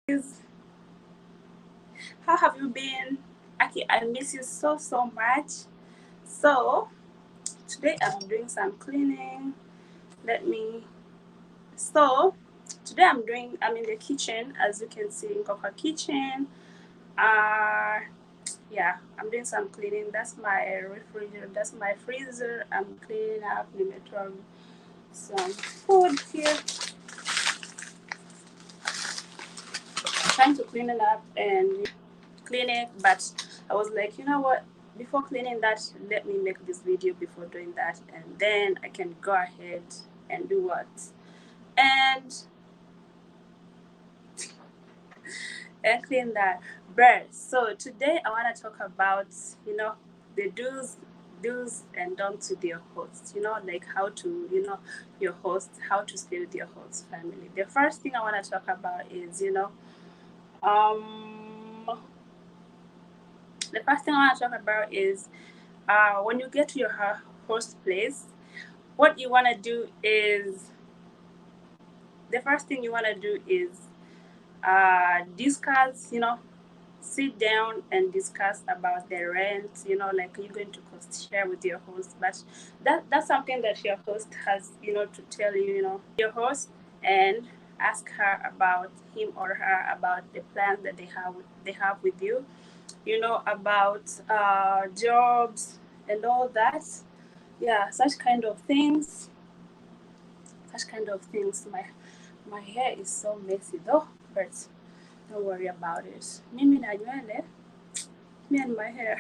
guys, how have you been? Aki, I miss you so much. So today I'm doing some cleaning. Let me. So today I'm in the kitchen, as you can see in Coca kitchen. Uh, yeah, I'm doing some cleaning. That's my refrigerator. That's my freezer. I'm cleaning up. Let me throw some food here. Trying to clean it up and clean it, but I was like, you know what, before cleaning that, let me make this video before doing that, and then I can go ahead and do what, and clean that bird. So today I want to talk about, the do's and don'ts with your host, like how to, your host, how to stay with your host family. The first thing I want to talk about is, um the first thing I want to talk about is, when you get to your host place, what you want to do is, the first thing you want to do is discuss, sit down and discuss about the rent, like you're going to cost share with your host. But that's something that your host has, to tell you, your host, and ask her about him or her about the plans that they have with you, about jobs and all that. Yeah, such kind of things. My hair is so messy though, but don't worry about it. Mimi na nywele, me and my hair.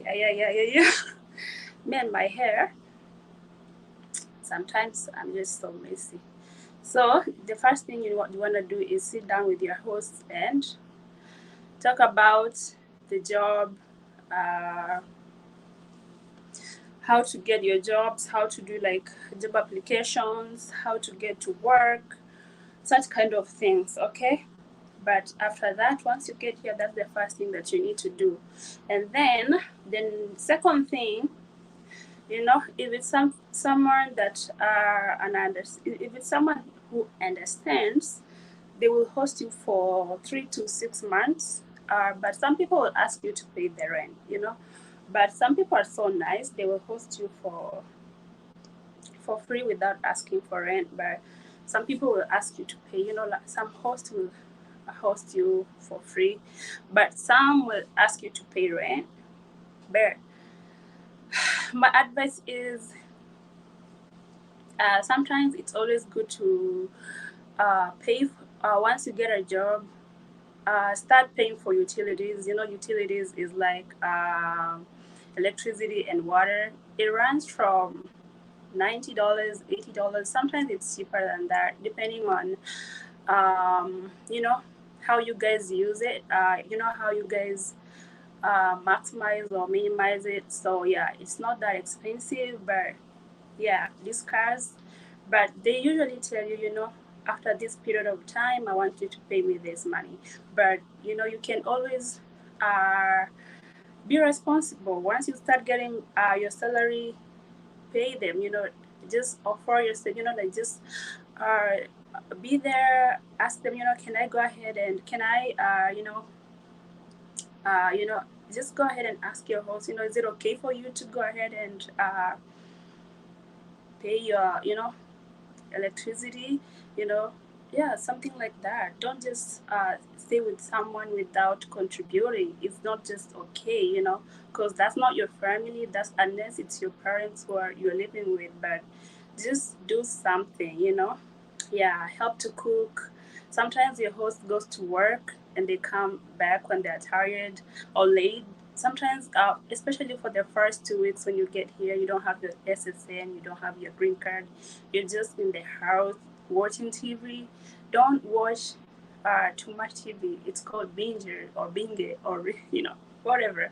Yeah. Me and my hair. Sometimes I'm just so messy. So the first thing you want to do is sit down with your host and talk about the job, uh, how to get your jobs, how to do like job applications, how to get to work, such kind of things, okay? But after that, once you get here, that's the first thing that you need to do. And then the second thing, if it's someone that if it's someone who understands, they will host you for 3 to 6 months. But some people will ask you to pay the rent, But some people are so nice; they will host you for free without asking for rent. But some people will ask you to pay. Like some host will host you for free, but some will ask you to pay rent. But my advice is, sometimes it's always good to pay. Once you get a job, start paying for utilities. Utilities is like electricity and water. It runs from $90, $80. Sometimes it's cheaper than that, depending on how you guys use it. How you guys maximize or minimize it. So yeah, it's not that expensive, but yeah, discuss. But they usually tell you, after this period of time, I want you to pay me this money. But you can always be responsible. Once you start getting your salary, pay them. Just offer yourself. Like just uh, be there. Ask them. Can I go ahead and can I, uh, you know, just go ahead and ask your host. Is it okay for you to go ahead and pay your, electricity? You know, yeah, something like that. Don't just stay with someone without contributing. It's not just okay, because that's not your family. That's unless it's your parents who you're living with. But just do something, Yeah, help to cook. Sometimes your host goes to work and they come back when they're tired or late. Sometimes, especially for the first 2 weeks when you get here, you don't have your SSN, you don't have your green card, you're just in the house watching TV. Don't watch too much TV. It's called binger or binge or, whatever.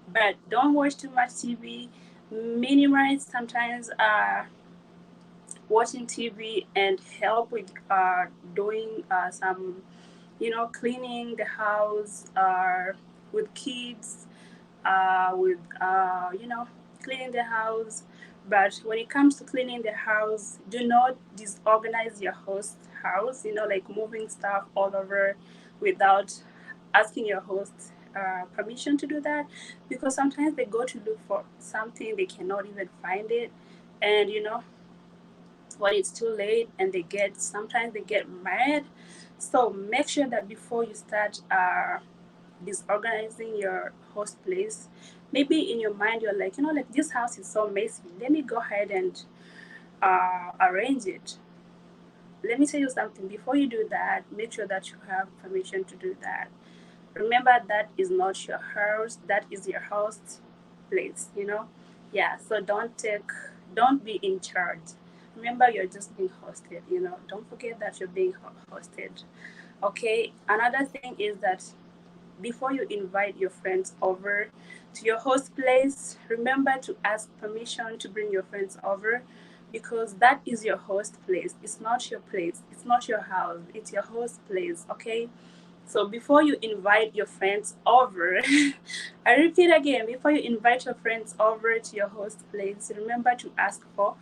But don't watch too much TV. Minimize sometimes watching TV and help with doing some, cleaning the house with kids, with, cleaning the house, But when it comes to cleaning the house, do not disorganize your host house, like moving stuff all over without asking your host permission to do that. Because sometimes they go to look for something, they cannot even find it. And, when it's too late and sometimes they get mad. So make sure that before you start disorganizing your host place, maybe in your mind you're like, like this house is so messy, let me go ahead and arrange it. Let me tell you something, before you do that, make sure that you have permission to do that. Remember, that is not your house, that is your host place. Yeah, so don't be in charge. Remember, you're just being hosted. Don't forget that you're being hosted. Okay, another thing is that before you invite your friends over to your host place, remember to ask permission to bring your friends over, because that is your host place. It's not your place. It's not your house. It's your host place. Okay. So before you invite your friends over, I repeat again, before you invite your friends over to your host place, remember to ask for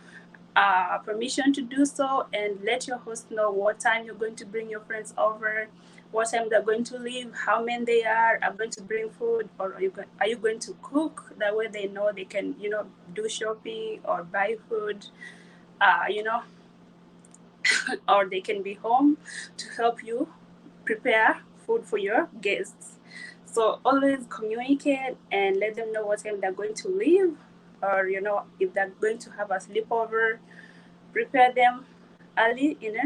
permission to do so, and let your host know what time you're going to bring your friends over, what time they're going to leave, how many they are going to bring food, or are you going to cook? That way they know they can, do shopping or buy food, uh, you know, or they can be home to help you prepare food for your guests. So always communicate and let them know what time they're going to leave, or if they're going to have a sleepover, prepare them early in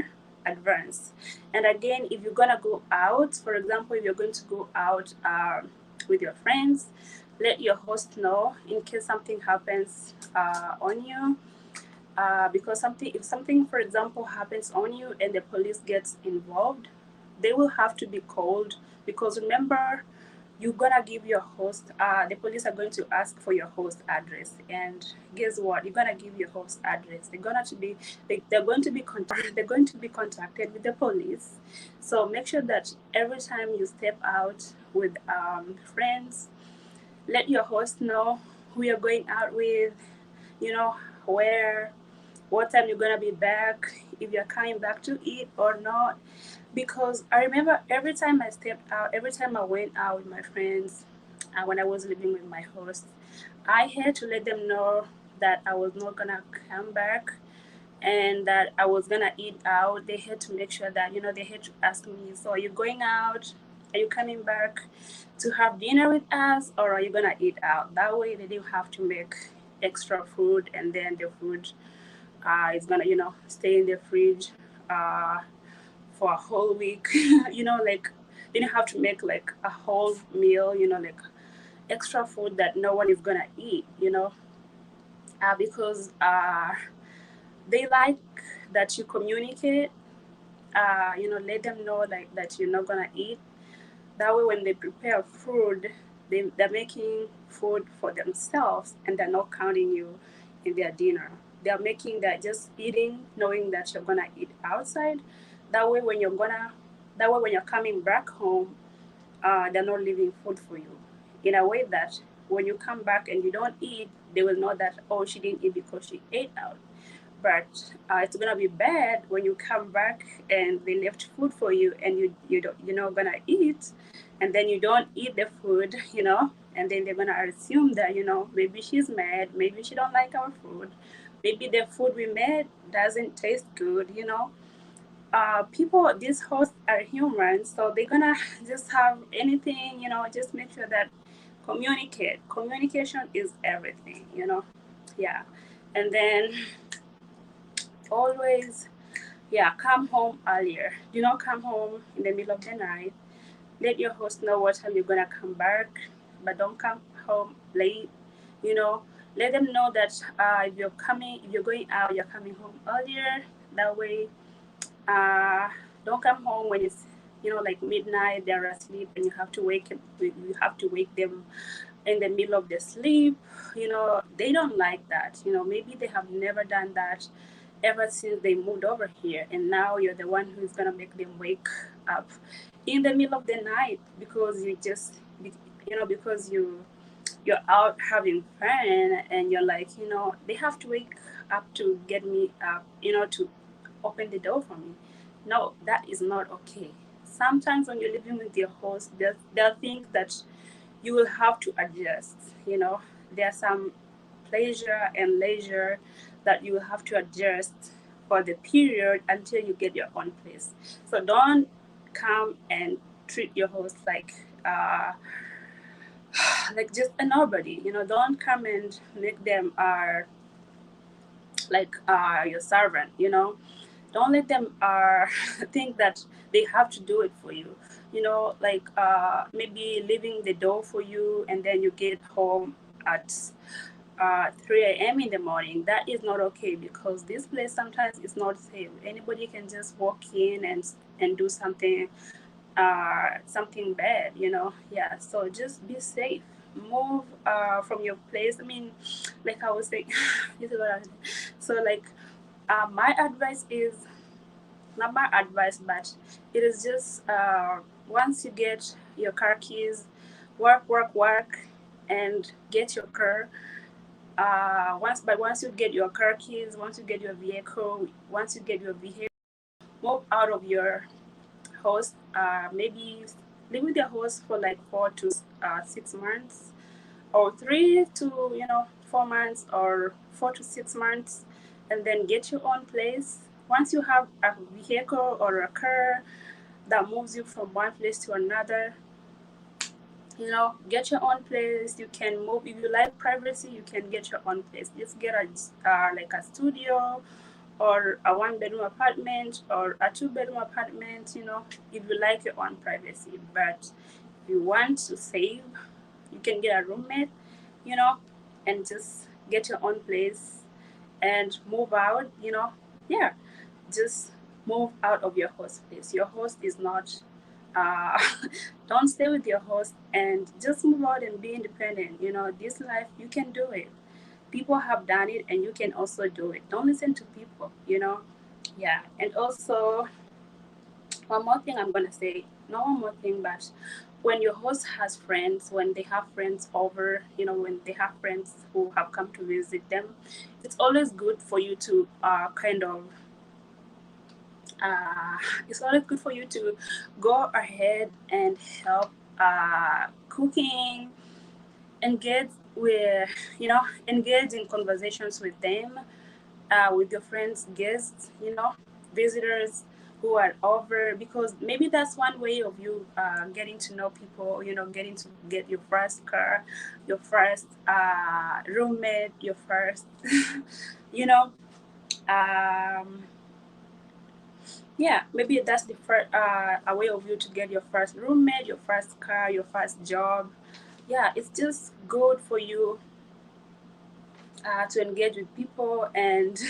advance. And again, if you're gonna go out, for example, if you're going to go out with your friends, let your host know in case something happens on you. Because if something, for example, happens on you and the police gets involved, they will have to be called. Because remember, you're gonna give your host, the police are going to ask for your host address, and guess what, you're gonna give your host address. They're going to be contacted with the police. So make sure that every time you step out with friends, let your host know who you're going out with, you know where, what time you're gonna be back, if you're coming back to eat or not. Because I remember every time I went out with my friends, when I was living with my host, I had to let them know that I was not gonna come back and that I was gonna eat out. They had to make sure that, they had to ask me, so are you going out? Are you coming back to have dinner with us, or are you gonna eat out? That way they didn't have to make extra food, and then the food is gonna, stay in the fridge uh, for a whole week. Like they didn't have to make like a whole meal, like extra food that no one is gonna eat. Because they like that you communicate. Let them know like that you're not gonna eat. That way, when they prepare food, they're making food for themselves, and they're not counting you in their dinner. They're making that just eating, knowing that you're gonna eat outside. That way, when you're coming back home, they're not leaving food for you. In a way that when you come back and you don't eat, they will know that, oh, she didn't eat because she ate out. But it's gonna be bad when you come back and they left food for you, and you're not gonna eat, and then you don't eat the food, and then they're gonna assume that, maybe she's mad, maybe she don't like our food, maybe the food we made doesn't taste good. These hosts are humans, so they're gonna just have anything. Just make sure that communication is everything. Yeah. And then always, yeah, come home earlier. Do not come home in the middle of the night. Let your host know what time you're gonna come back, but don't come home late. You know, let them know that if you're going out, you're coming home earlier. That way, uh, don't come home when it's like midnight. They're asleep, and you have to wake them in the middle of the sleep. They don't like that. Maybe they have never done that ever since they moved over here, and now you're the one who's gonna make them wake up in the middle of the night because because you you're out having fun and you're like, they have to wake up to get me up, to open the door for me. No, that is not okay. Sometimes when you're living with your host, there are things that you will have to adjust. There are some pleasure and leisure that you will have to adjust for the period until you get your own place. So don't come and treat your host like just a nobody. Don't come and make them your servant. Don't let them think that they have to do it for you. Maybe leaving the door for you and then you get home at 3 a.m. in the morning. That is not okay because this place sometimes is not safe. Anybody can just walk in and do something bad. Yeah. So just be safe. Move from your place. I mean, like I was saying, this is what I was saying. So my advice is not my advice, but it is just once you get your car keys, work, and get your car. Once you get your car keys, once you get your vehicle, move out of your host. Maybe live with your host for like 4 to 6 months, or 3 to 4 months, or 4 to 6 months, and then get your own place. Once you have a vehicle or a car that moves you from one place to another, get your own place. You can move if you like privacy. You can get your own place. Just get a studio, or a 1 bedroom apartment, or a 2 bedroom apartment. If you like your own privacy. But if you want to save, you can get a roommate, you know, and just get your own place and move out. Yeah, just move out of your host place. Your host is not. Uh, don't stay with your host, and just move out and be independent. This life you can do it. People have done it, and you can also do it. Don't listen to people. Yeah, and also one more thing I'm gonna say. Not one more thing, but when your host has friends, when they have friends over, when they have friends who have come to visit them, it's always good for you to uh, it's always good for you to go ahead and help cooking, engage with, engage in conversations with them, with your friends, guests, visitors who are over, because maybe that's one way of you getting to know people, getting to get your first car, your first roommate, your first, you know, um, yeah, maybe that's the first a way of you to get your first roommate, your first car, your first job. Yeah, it's just good for you to engage with people and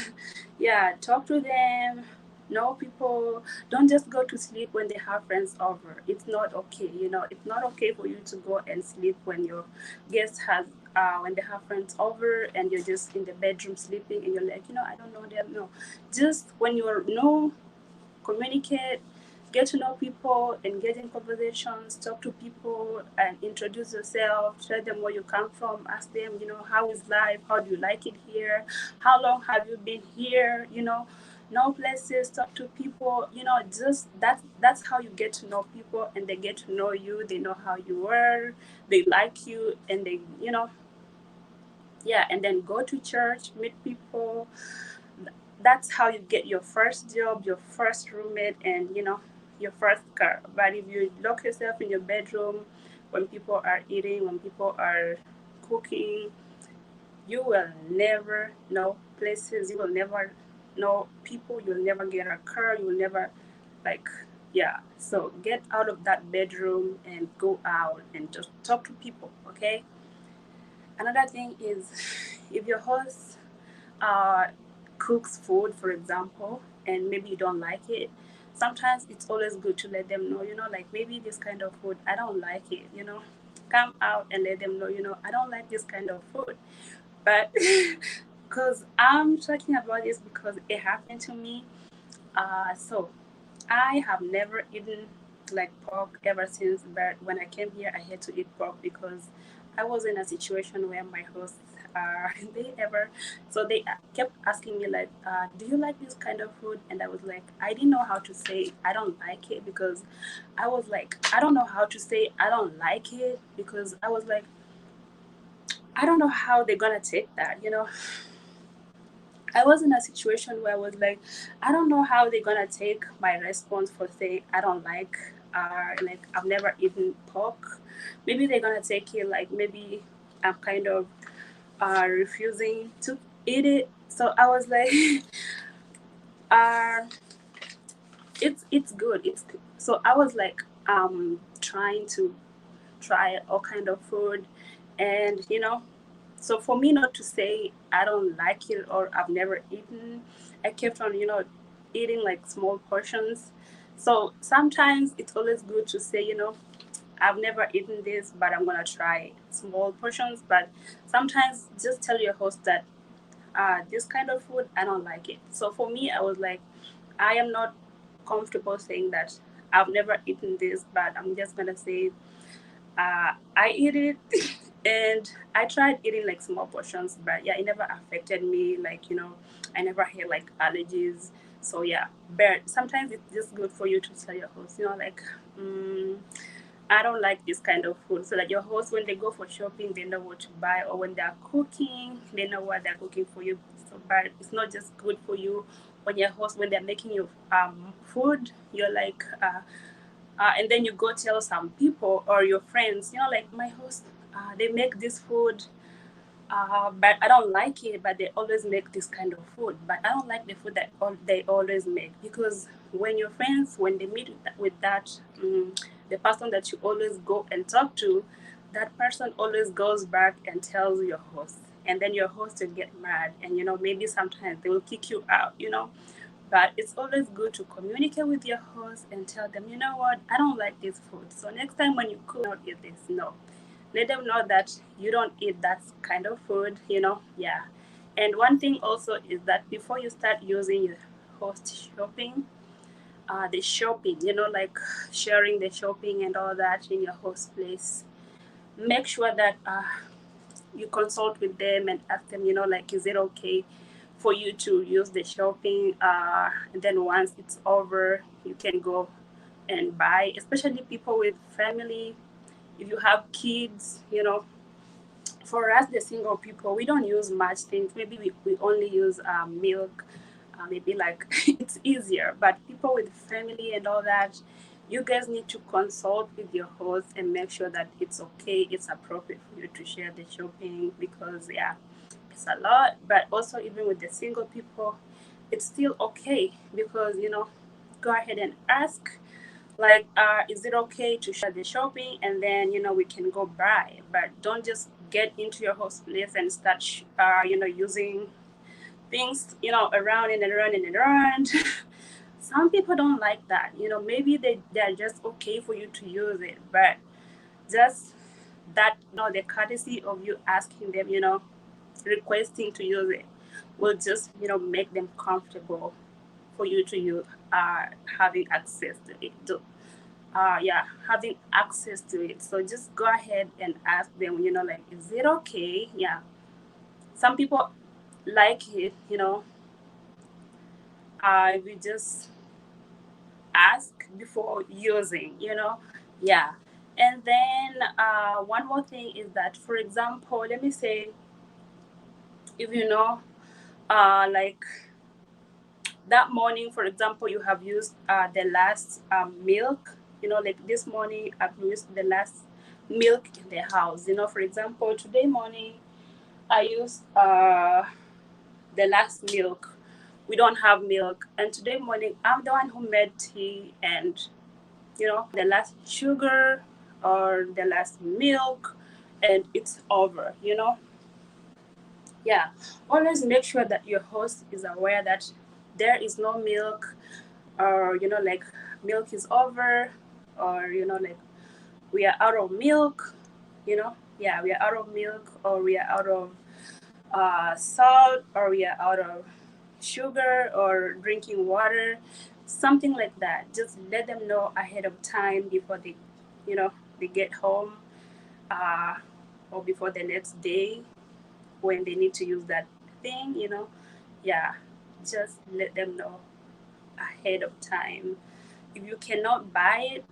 yeah, talk to them, know people. Don't just go to sleep when they have friends over. It's not okay. It's not okay for you to go and sleep when your guest has when they have friends over and you're just in the bedroom sleeping and you're like, I don't know them. No, just when you're communicate, get to know people, engage in conversations, talk to people, and introduce yourself. Tell them where you come from. Ask them, how is life? How do you like it here? How long have you been here? Know places, talk to people. Just that's how you get to know people, and they get to know you. They know how you are. They like you, and they, yeah. And then go to church, meet people. That's how you get your first job, your first roommate, and your first car. But if you lock yourself in your bedroom when people are eating, when people are cooking, you will never know places. You will never know people. You'll never get a car. You will never, like, yeah. So get out of that bedroom and go out and just talk to people. Okay. Another thing is, if your host uh, cooks food, for example, and maybe you don't like it, sometimes it's always good to let them know, like maybe this kind of food, I don't like it, come out and let them know, I don't like this kind of food. But because I'm talking about this because it happened to me. So I have never eaten like pork ever since, but when I came here, I had to eat pork because I was in a situation where my hosts they ever so they kept asking me like, do you like this kind of food? And I was like, I didn't know how to say I don't like it, because I was like, I don't know how to say I don't like it, because I was like, I don't know how they're gonna take that, you know. I was in a situation where I was like, I don't know how they're gonna take my response for saying I don't like I've never eaten pork. Maybe they're gonna take it like maybe I'm kind of refusing to eat it. So I was like, uh, it's good. So I was like trying to try all kind of food, and you know, so for me not to say I don't like it or I've never eaten, I kept on, you know, eating like small portions. So sometimes it's always good to say, you know, I've never eaten this, but I'm gonna try small portions. But sometimes just tell your host that this kind of food I don't like it. So for me, I was like, I am not comfortable saying that I've never eaten this, but I'm just gonna say I eat it, and I tried eating like small portions, but yeah, it never affected me. Like, you know, I never had like allergies. So yeah, but sometimes it's just good for you to tell your host, you know, like, mm, I don't like this kind of food, so that your host, when they go for shopping, they know what to buy, or when they're cooking, they know what they're cooking for you. So, but it's not just good for you when your host, when they're making you food, you're like, and then you go tell some people or your friends, you know, like my host, they make this food, but I don't like it. But they always make this kind of food. But I don't like the food that they always make, because when your friends, when they meet with that, the person that you always go and talk to, that person always goes back and tells your host, and then your host will get mad, and you know, maybe sometimes they will kick you out, you know. But it's always good to communicate with your host and tell them, you know what, I don't like this food. So next time when you cook, don't eat this. No. Let them know that you don't eat that kind of food, you know. Yeah. And one thing also is that before you start using your host shopping, the shopping, you know, like sharing the shopping and all that in your host place, make sure that you consult with them and ask them, you know, like, is it okay for you to use the shopping? And then once it's over, you can go and buy, especially people with family. If you have kids, you know, for us, the single people, we don't use much things. Maybe we only use milk, maybe like it's easier. But people with family and all that, you guys need to consult with your host and make sure that it's okay, it's appropriate for you to share the shopping, because, yeah, it's a lot. But also, even with the single people, it's still okay, because, you know, go ahead and ask like, is it okay to share the shopping, and then, you know, we can go buy. But don't just get into your host place and start you know, using things, you know, around and around and around. Some people don't like that, you know. Maybe they're just okay for you to use it, but just that, you know, the courtesy of you asking them, you know, requesting to use it, will just, you know, make them comfortable for you to use, having access to it. Yeah, having access to it. So just go ahead and ask them, you know, like, is it okay? Yeah. Some people like it, you know. We just ask before using, you know. Yeah. And then one more thing is that, for example, let me say, if you know, like that morning, for example, you have used the last milk, you know, like this morning I've used the last milk in the house. You know, for example, today morning I used the last milk. We don't have milk. And today morning I'm the one who made tea, and, you know, the last sugar or the last milk, and it's over, you know. Yeah, always make sure that your host is aware that there is no milk, or, you know, like, milk is over, or, you know, like, we are out of milk, you know. Yeah, we are out of milk, or we are out of salt, or we are out of sugar, or drinking water, something like that. Just let them know ahead of time before they, you know, they get home. uh, or before the next day when they need to use that thing, yeah, just let them know ahead of time. If you cannot buy it,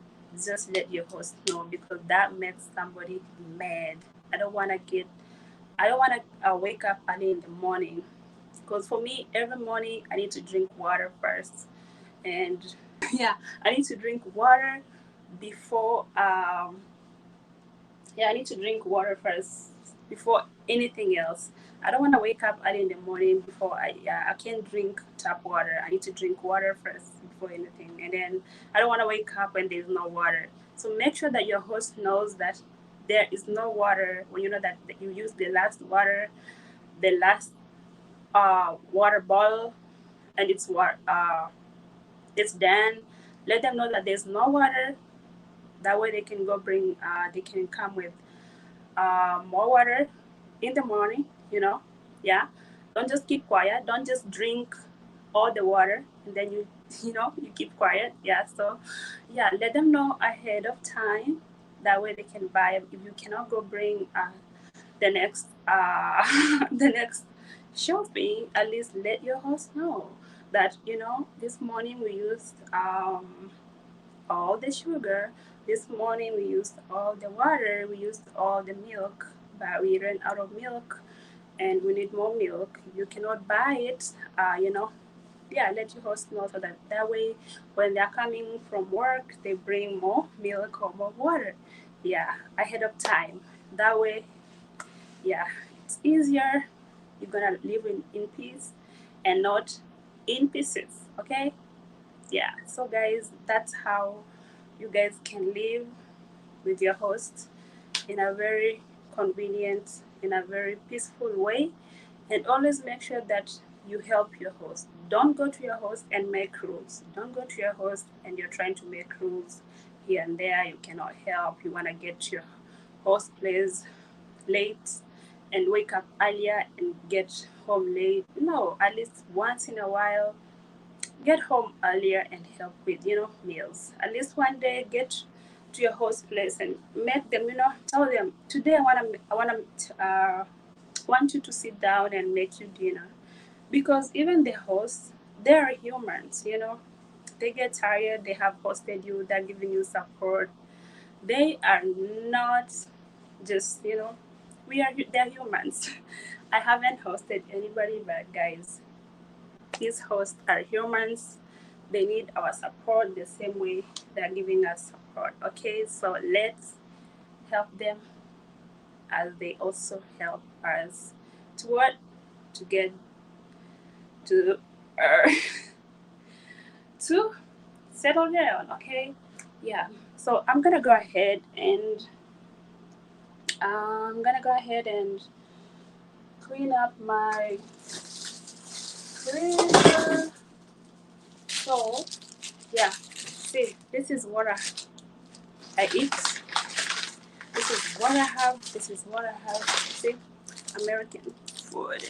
just let your host know, because that makes somebody mad. I don't want to get, I don't want to wake up early in the morning, because for me, every morning I need to drink water first. And yeah, I need to drink water before, yeah, I need to drink water first before anything else. I don't want to wake up early in the morning before I can't drink tap water. I need to drink water first before anything. And then I don't want to wake up when there's no water. So make sure that your host knows that there is no water when you know that you use the last water, the last water bottle, and it's done. Let them know that there's no water. That way they can go bring, they can come with more water in the morning, yeah. Don't just keep quiet. Don't just drink all the water and then you keep quiet. Yeah. So, yeah, let them know ahead of time. That way they can buy. If you cannot go bring the next the next shopping, at least let your host know that this morning we used all the sugar. This morning we used all the water, we used all the milk, but we ran out of milk and we need more milk. You cannot buy it, yeah, let your host know, so that way when they're coming from work, they bring more milk or more water. Yeah, ahead of time. That way, yeah, it's easier. You're gonna live in peace and not in pieces, okay? Yeah, so guys, that's how you guys can live with your host in a very convenient, in a very peaceful way. And always make sure that you help your host. Don't go to your host and make rules. Don't go to your host and you're trying to make rules here and there. You cannot help. You want to get to your host place late and wake up earlier and get home late. No, at least once in a while, get home earlier and help with meals. At least one day, get to your host place and make them, tell them, today I want you to sit down and make you dinner, because even the hosts, they are humans. They get tired. They have hosted you. They're giving you support. They are not just, they're humans. I haven't hosted anybody, but guys, these hosts are humans. They need our support the same way they're giving us support. Okay, so let's help them as they also help us to what? To get to to settle down. Okay, yeah. So I'm gonna go ahead and clean up my freezer. So yeah, see, this is what I eat. This is what I have. This is what I have. See, American food.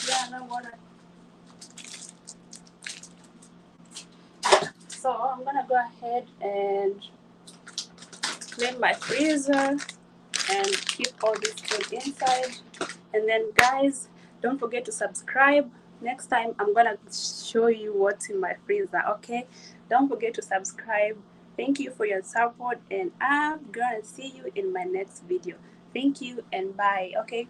Yeah, no water. So I'm gonna go ahead and clean my freezer and keep all this food inside. And then, guys, don't forget to subscribe. Next time, I'm gonna show you what's in my freezer. Okay? Don't forget to subscribe. Thank you for your support, and I'm gonna see you in my next video. Thank you and bye. Okay?